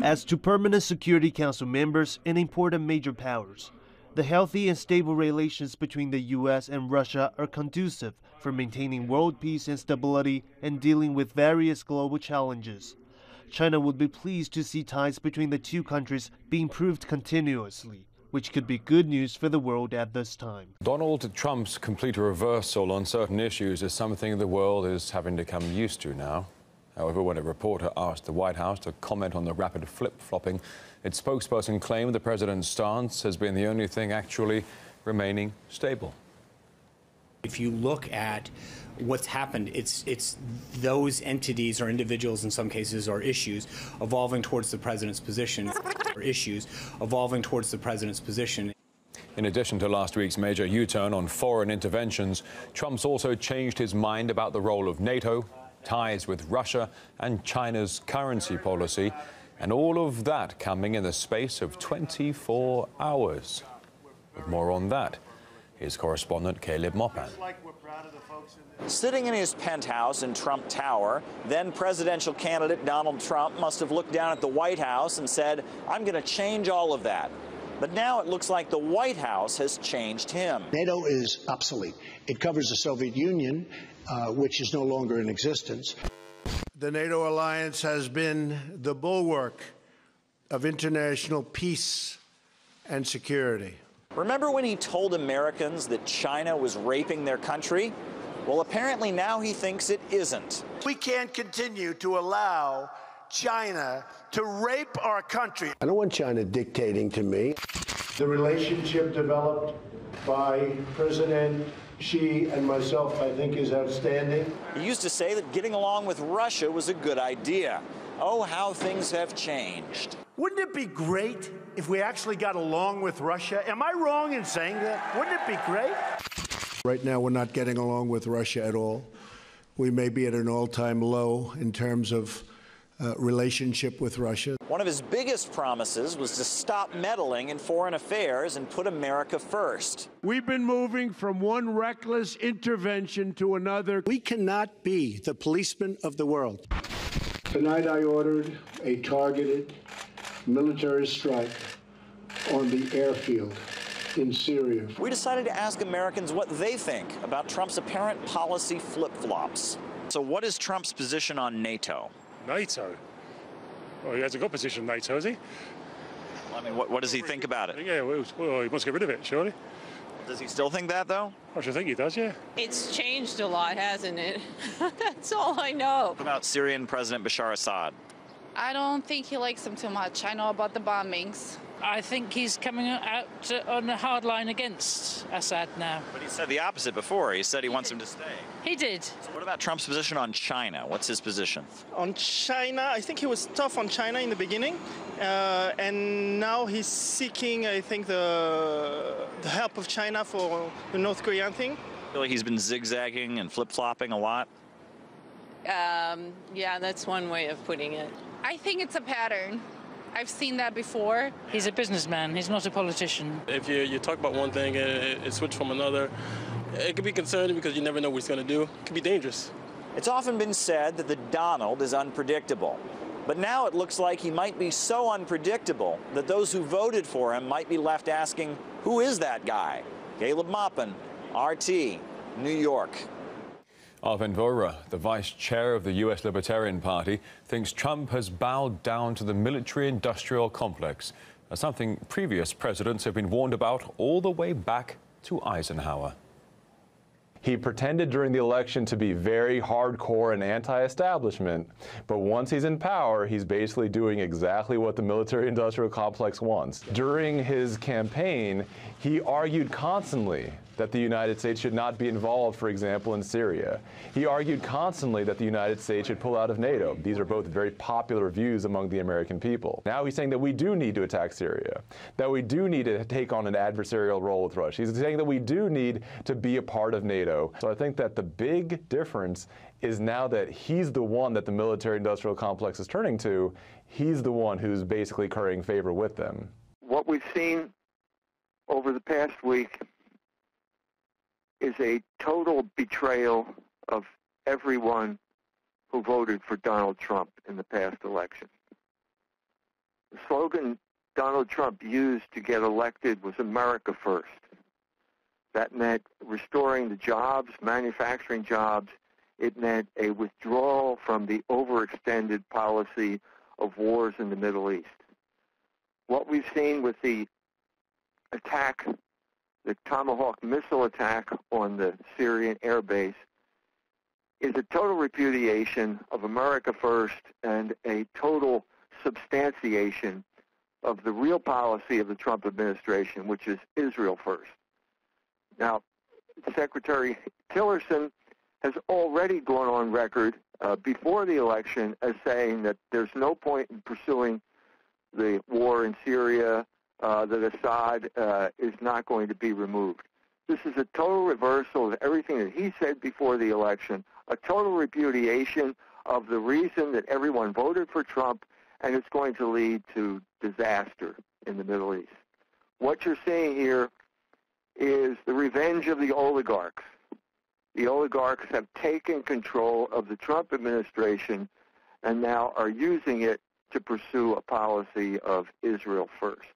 As to permanent Security Council members and important major powers, the healthy and stable relations between the U.S. and Russia are conducive for maintaining world peace and stability and dealing with various global challenges. China would be pleased to see ties between the two countries be improved continuously, which could be good news for the world at this time. Donald Trump's complete reversal on certain issues is something the world is having to come used to now. However, when a reporter asked the White House to comment on the rapid flip-flopping, its spokesperson claimed the president's stance has been the only thing actually remaining stable. If you look at what's happened, it's those entities or individuals in some cases or issues evolving towards the president's position, In addition to last week's major U-turn on foreign interventions, Trump's also changed his mind about the role of NATO, ties with Russia and China's currency policy, and all of that coming in the space of 24 hours. With more on that, here's correspondent Caleb Mopan. Sitting in his penthouse in Trump Tower, then presidential candidate Donald Trump must have looked down at the White House and said, "I'm going to change all of that." But now it looks like the White House has changed him. NATO is obsolete. It covers the Soviet Union, which is no longer in existence. The NATO alliance has been the bulwark of international peace and security. Remember when he told Americans that China was raping their country? Well, apparently now he thinks it isn't. We can't continue to allow China to rape our country. I don't want China dictating to me. The relationship developed by President Xi and myself, I think, is outstanding. He used to say that getting along with Russia was a good idea. Oh, how things have changed. Wouldn't it be great if we actually got along with Russia? Am I wrong in saying that? Wouldn't it be great? Right now, we're not getting along with Russia at all. We may be at an all-time low in terms of relationship with Russia. One of his biggest promises was to stop meddling in foreign affairs and put America first. We've been moving from one reckless intervention to another. We cannot be the policemen of the world. Tonight I ordered a targeted military strike on the airfield in Syria. We decided to ask Americans what they think about Trump's apparent policy flip-flops. So what is Trump's position on NATO? NATO? Well, he hasn't got position on NATO, has he? Well, I mean, what does he think about it? Yeah, well, he wants to get rid of it, surely. Does he still think that, though? I should think he does, yeah. It's changed a lot, hasn't it? That's all I know. What about Syrian President Bashar Assad? I don't think he likes him too much. I know about the bombings. I think he's coming out on a hard line against Assad now. But he said the opposite before. He said he wants him to stay. He did. So what about Trump's position on China? What's his position? On China, I think he was tough on China in the beginning. And now he's seeking, I think, the help of China for the North Korean thing. I feel like he's been zigzagging and flip-flopping a lot. Yeah, that's one way of putting it. I think it's a pattern. I've seen that before. He's a businessman. He's not a politician. If you talk about one thing and it switches from another, it could be concerning because you never know what he's going to do. It could be dangerous. It's often been said that the Donald is unpredictable. But now it looks like he might be so unpredictable that those who voted for him might be left asking, who is that guy? Caleb Mopan, RT, New York. Arvind Vohra, the vice chair of the U.S. Libertarian Party, thinks Trump has bowed down to the military-industrial complex, something previous presidents have been warned about all the way back to Eisenhower. He pretended during the election to be very hardcore and anti-establishment, but once he's in power, he's basically doing exactly what the military-industrial complex wants. During his campaign, he argued constantly that the United States should not be involved, for example, in Syria. He argued constantly that the United States should pull out of NATO. These are both very popular views among the American people. Now he's saying that we do need to attack Syria, that we do need to take on an adversarial role with Russia. He's saying that we do need to be a part of NATO. So I think that the big difference is now that he's the one that the military-industrial complex is turning to, he's the one who's basically currying favor with them. What we've seen over the past week is a total betrayal of everyone who voted for Donald Trump in the past election. The slogan Donald Trump used to get elected was America First. That meant restoring the jobs, manufacturing jobs. It meant a withdrawal from the overextended policy of wars in the Middle East. What we've seen with the attack, the Tomahawk missile attack on the Syrian air base, is a total repudiation of America First and a total substantiation of the real policy of the Trump administration, which is Israel first. Now, Secretary Tillerson has already gone on record before the election as saying that there's no point in pursuing the war in Syria, that Assad is not going to be removed. This is a total reversal of everything that he said before the election, a total repudiation of the reason that everyone voted for Trump, and it's going to lead to disaster in the Middle East. What you're seeing here is the revenge of the oligarchs. The oligarchs have taken control of the Trump administration and now are using it to pursue a policy of Israel first.